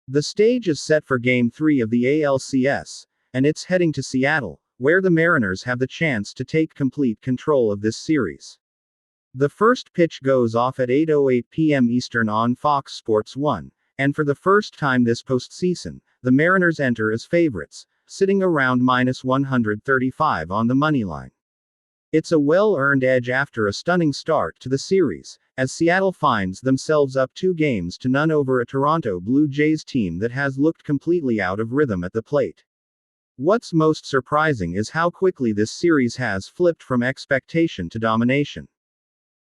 The stage is set for Game 3 of the ALCS, and it's heading to Seattle, where the Mariners have the chance to take complete control of this series. The first pitch goes off at 8:08 p.m. Eastern on Fox Sports 1, and for the first time this postseason, the Mariners enter as favorites, sitting around -135 on the moneyline. It's a well-earned edge after a stunning start to the series, as Seattle finds themselves up 2-0 over a Toronto Blue Jays team that has looked completely out of rhythm at the plate. What's most surprising is how quickly this series has flipped from expectation to domination.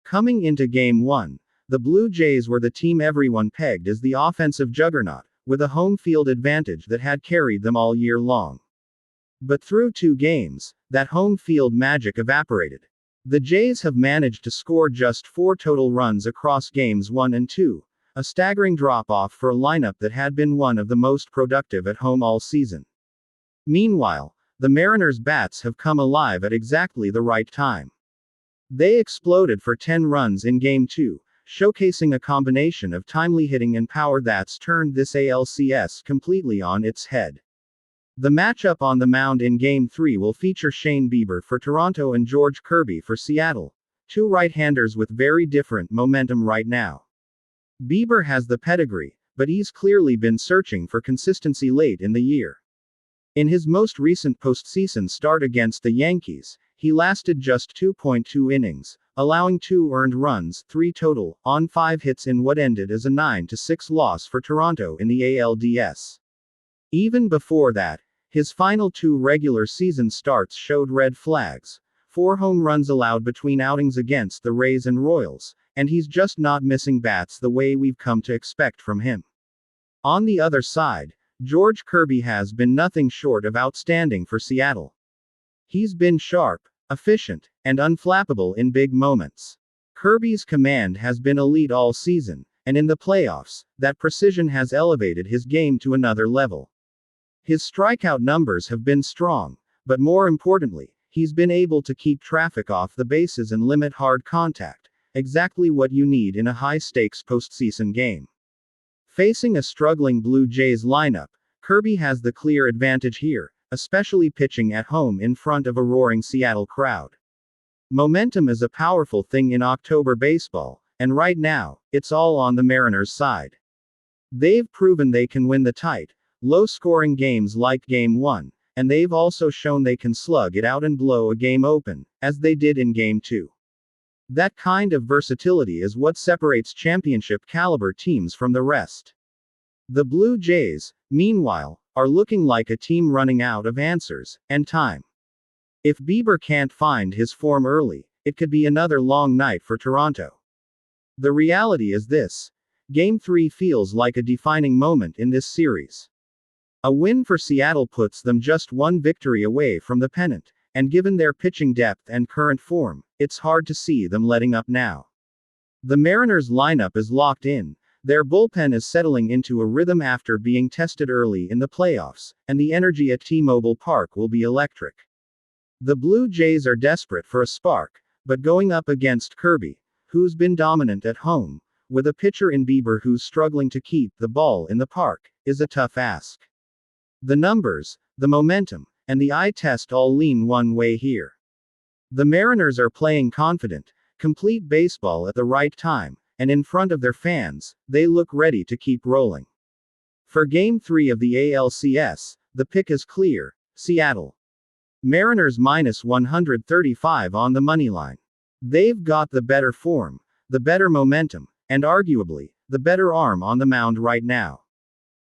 Coming into Game 1, the Blue Jays were the team everyone pegged as the offensive juggernaut, with a home field advantage that had carried them all year long. But through 2 games, that home field magic evaporated. The Jays have managed to score just 4 total runs across Games 1 and 2, a staggering drop-off for a lineup that had been one of the most productive at home all season. Meanwhile, the Mariners' bats have come alive at exactly the right time. They exploded for 10 runs in Game 2, showcasing a combination of timely hitting and power that's turned this ALCS completely on its head. The matchup on the mound in Game 3 will feature Shane Bieber for Toronto and George Kirby for Seattle, 2 right-handers with very different momentum right now. Bieber has the pedigree, but he's clearly been searching for consistency late in the year. In his most recent postseason start against the Yankees, he lasted just 2.2 innings, allowing 2 earned runs, 3 total, on 5 hits in what ended as a 9-6 loss for Toronto in the ALDS. Even before that, his final 2 regular season starts showed red flags: 4 home runs allowed between outings against the Rays and Royals, and he's just not missing bats the way we've come to expect from him. On the other side, George Kirby has been nothing short of outstanding for Seattle. He's been sharp, efficient, and unflappable in big moments. Kirby's command has been elite all season, and in the playoffs, that precision has elevated his game to another level. His strikeout numbers have been strong, but more importantly, he's been able to keep traffic off the bases and limit hard contact, exactly what you need in a high-stakes postseason game. Facing a struggling Blue Jays lineup, Kirby has the clear advantage here, especially pitching at home in front of a roaring Seattle crowd. Momentum is a powerful thing in October baseball, and right now, it's all on the Mariners' side. They've proven they can win the tight, low-scoring games like Game 1, and they've also shown they can slug it out and blow a game open, as they did in Game 2. That kind of versatility is what separates championship-caliber teams from the rest. The Blue Jays, meanwhile, are looking like a team running out of answers and time. If Bieber can't find his form early, it could be another long night for Toronto. The reality is this: Game 3 feels like a defining moment in this series. A win for Seattle puts them just 1 victory away from the pennant, and given their pitching depth and current form, it's hard to see them letting up now. The Mariners' lineup is locked in, their bullpen is settling into a rhythm after being tested early in the playoffs, and the energy at T-Mobile Park will be electric. The Blue Jays are desperate for a spark, but going up against Kirby, who's been dominant at home, with a pitcher in Bieber who's struggling to keep the ball in the park, is a tough ask. The numbers, the momentum, and the eye test all lean one way here. The Mariners are playing confident, complete baseball at the right time, and in front of their fans, they look ready to keep rolling. For Game 3 of the ALCS, the pick is clear: Seattle. Mariners -135 on the moneyline. They've got the better form, the better momentum, and arguably, the better arm on the mound right now.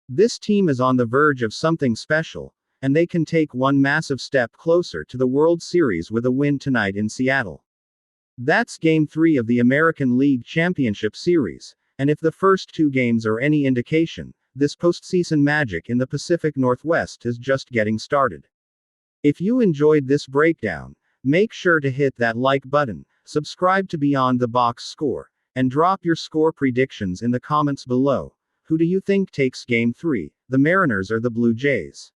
This team is on the verge of something special, and they can take one massive step closer to the World Series with a win tonight in Seattle. That's Game 3 of the American League Championship Series, and if the first 2 games are any indication, this postseason magic in the Pacific Northwest is just getting started. If you enjoyed this breakdown, make sure to hit that like button, subscribe to Beyond the Box Score, and drop your score predictions in the comments below. Who do you think takes Game 3, the Mariners or the Blue Jays?